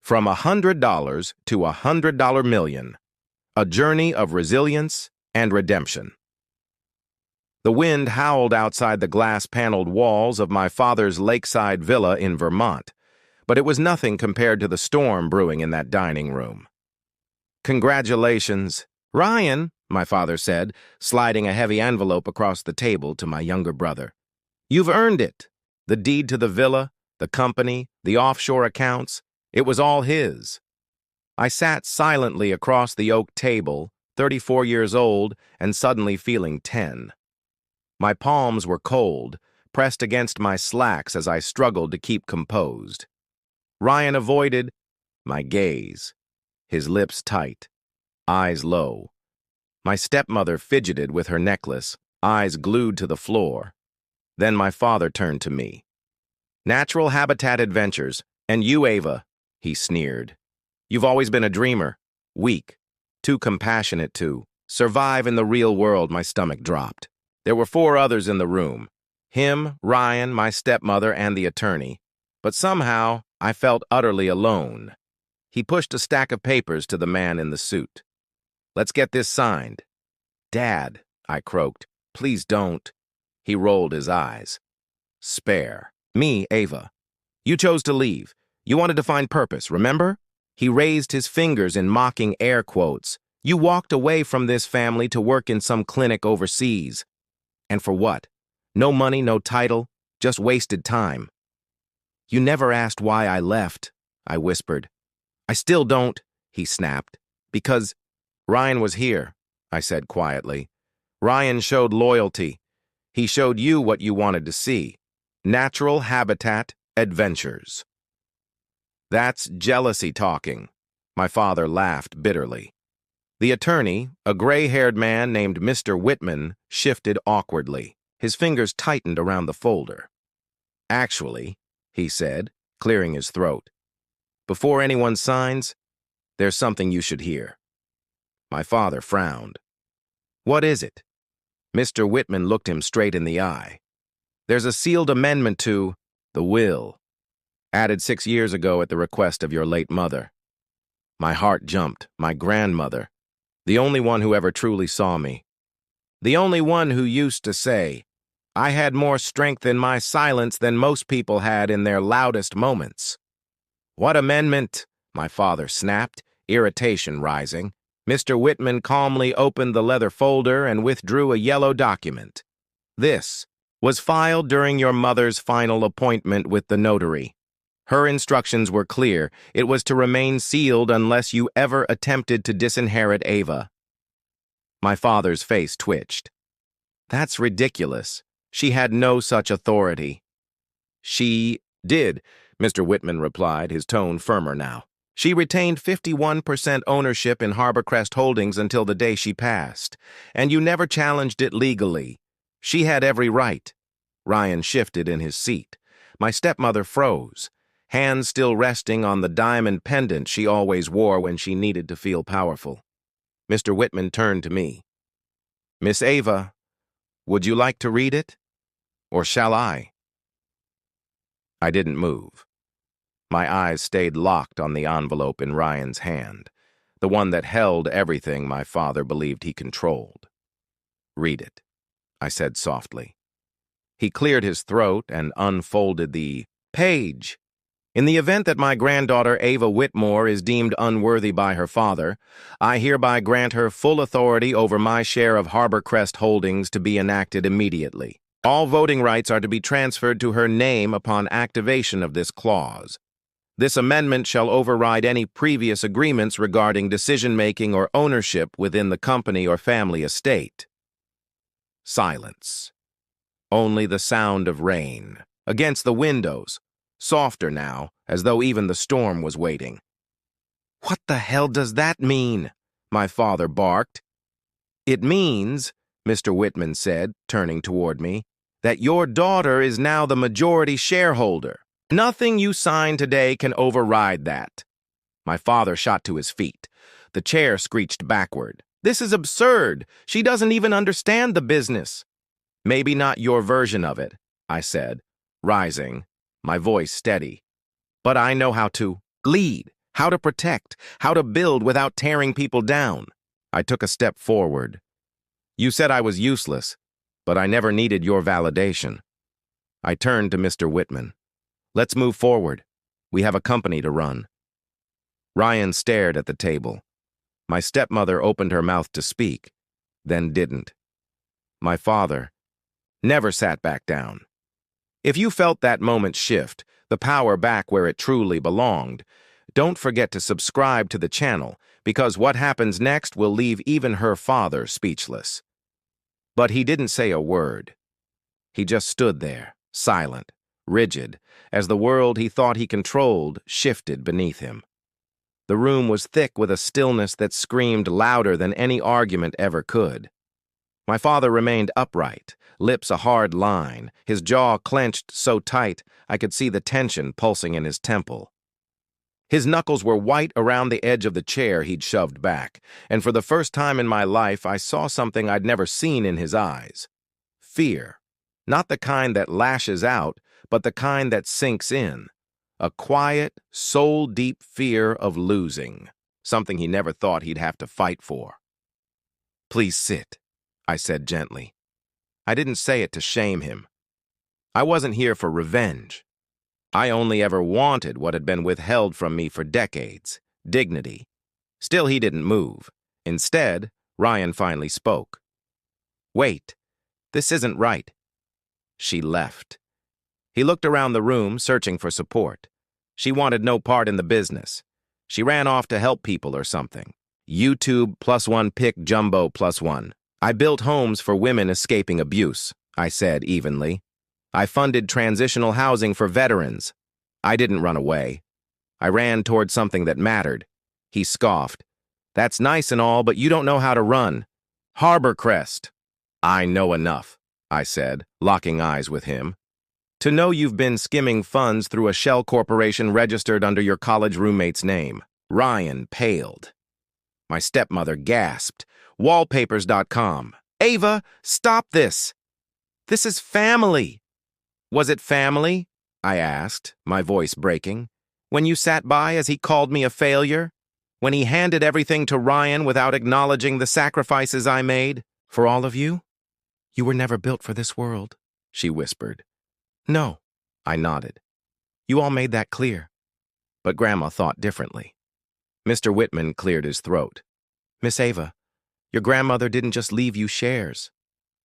From $100 to $100 million. A journey of resilience and redemption. The wind howled outside the glass-paneled walls of my father's lakeside villa in Vermont, but it was nothing compared to the storm brewing in that dining room. "Congratulations, Ryan," my father said, sliding a heavy envelope across the table to my younger brother. "You've earned it. The deed to the villa, the company, the offshore accounts, it was all his." I sat silently across the oak table, 34 years old and suddenly feeling 10. My palms were cold, pressed against my slacks as I struggled to keep composed. Ryan avoided my gaze, his lips tight, eyes low. My stepmother fidgeted with her necklace, eyes glued to the floor. Then my father turned to me. "Natural Habitat Adventures, and you, Ava," he sneered. "You've always been a dreamer, weak, too compassionate to survive in the real world." My stomach dropped. There were 4 others in the room. Him, Ryan, my stepmother, and the attorney. But somehow, I felt utterly alone. He pushed a stack of papers to the man in the suit. "Let's get this signed." "Dad," I croaked, "please don't." He rolled his eyes. "Spare. Me, Ava. You chose to leave. You wanted to find purpose, remember?" He raised his fingers in mocking air quotes. "You walked away from this family to work in some clinic overseas. And for what? No money, no title, just wasted time." "You never asked why I left," I whispered. "I still don't," he snapped. "Because Ryan was here," I said quietly. "Ryan showed loyalty. He showed you what you wanted to see. Natural Habitat Adventures." "That's jealousy talking." My father laughed bitterly. The attorney, a gray-haired man named Mr. Whitman, shifted awkwardly. His fingers tightened around the folder. "Actually," he said, clearing his throat, "before anyone signs, there's something you should hear." My father frowned. "What is it?" Mr. Whitman looked him straight in the eye. "There's a sealed amendment to the will, added 6 years ago at the request of your late mother." My heart jumped. My grandmother. The only one who ever truly saw me. The only one who used to say, "I had more strength in my silence than most people had in their loudest moments." "What amendment?" my father snapped, irritation rising. Mr. Whitman calmly opened the leather folder and withdrew a yellow document. "This was filed during your mother's final appointment with the notary. Her instructions were clear. It was to remain sealed unless you ever attempted to disinherit Ava." My father's face twitched. "That's ridiculous. She had no such authority." "She did," Mr. Whitman replied, his tone firmer now. "She retained 51% ownership in Harborcrest Holdings until the day she passed, and you never challenged it legally. She had every right." Ryan shifted in his seat. My stepmother froze, hands still resting on the diamond pendant she always wore when she needed to feel powerful. Mr. Whitman turned to me. "Miss Ava, would you like to read it? Or shall I?" I didn't move. My eyes stayed locked on the envelope in Ryan's hand, the one that held everything my father believed he controlled. "Read it," I said softly. He cleared his throat and unfolded the page. "In the event that my granddaughter Ava Whitmore is deemed unworthy by her father, I hereby grant her full authority over my share of Harborcrest Holdings to be enacted immediately. All voting rights are to be transferred to her name upon activation of this clause. This amendment shall override any previous agreements regarding decision-making or ownership within the company or family estate." Silence. Only the sound of rain against the windows, softer now, as though even the storm was waiting. "What the hell does that mean?" my father barked. "It means," Mr. Whitman said, turning toward me, "that your daughter is now the majority shareholder. Nothing you sign today can override that." My father shot to his feet. The chair screeched backward. "This is absurd. She doesn't even understand the business." "Maybe not your version of it," I said, rising, my voice steady. "But I know how to lead, how to protect, how to build without tearing people down. I took a step forward. You said I was useless, but I never needed your validation. I turned to Mr. Whitman. Let's move forward. We have a company to run. Ryan stared at the table. My stepmother opened her mouth to speak, then didn't. My father never sat back down. If you felt that moment shift, the power back where it truly belonged, don't forget to subscribe to the channel, because what happens next will leave even her father speechless. But he didn't say a word. He just stood there, silent, rigid, as the world he thought he controlled shifted beneath him. The room was thick with a stillness that screamed louder than any argument ever could. My father remained upright, lips a hard line, his jaw clenched so tight I could see the tension pulsing in his temple. His knuckles were white around the edge of the chair he'd shoved back, and for the first time in my life I saw something I'd never seen in his eyes. Fear. Not the kind that lashes out, but the kind that sinks in. A quiet, soul-deep fear of losing, something he never thought he'd have to fight for. "Please sit," I said gently. I didn't say it to shame him. I wasn't here for revenge. I only ever wanted what had been withheld from me for decades, dignity. Still, he didn't move. Instead, Ryan finally spoke. "Wait, this isn't right." She left. He looked around the room, searching for support. She wanted no part in the business. She ran off to help people or something. YouTube +1 pick jumbo +1. I built homes for women escaping abuse, I said evenly. I funded transitional housing for veterans. I didn't run away. I ran toward something that mattered. He scoffed. "That's nice and all, but you don't know how to run. Harbor Crest." "I know enough," I said, locking eyes with him. "To know you've been skimming funds through a shell corporation registered under your college roommate's name." Ryan paled. My stepmother gasped. Wallpapers.com. "Ava, stop this! This is family." "Was it family?" I asked, my voice breaking. "When you sat by as he called me a failure? When he handed everything to Ryan without acknowledging the sacrifices I made? For all of you? You were never built for this world," she whispered. "No," I nodded. "You all made that clear." But Grandma thought differently. Mr. Whitman cleared his throat. "Miss Ava, your grandmother didn't just leave you shares.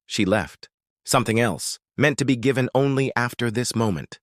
She left. Something else, meant to be given only after this moment."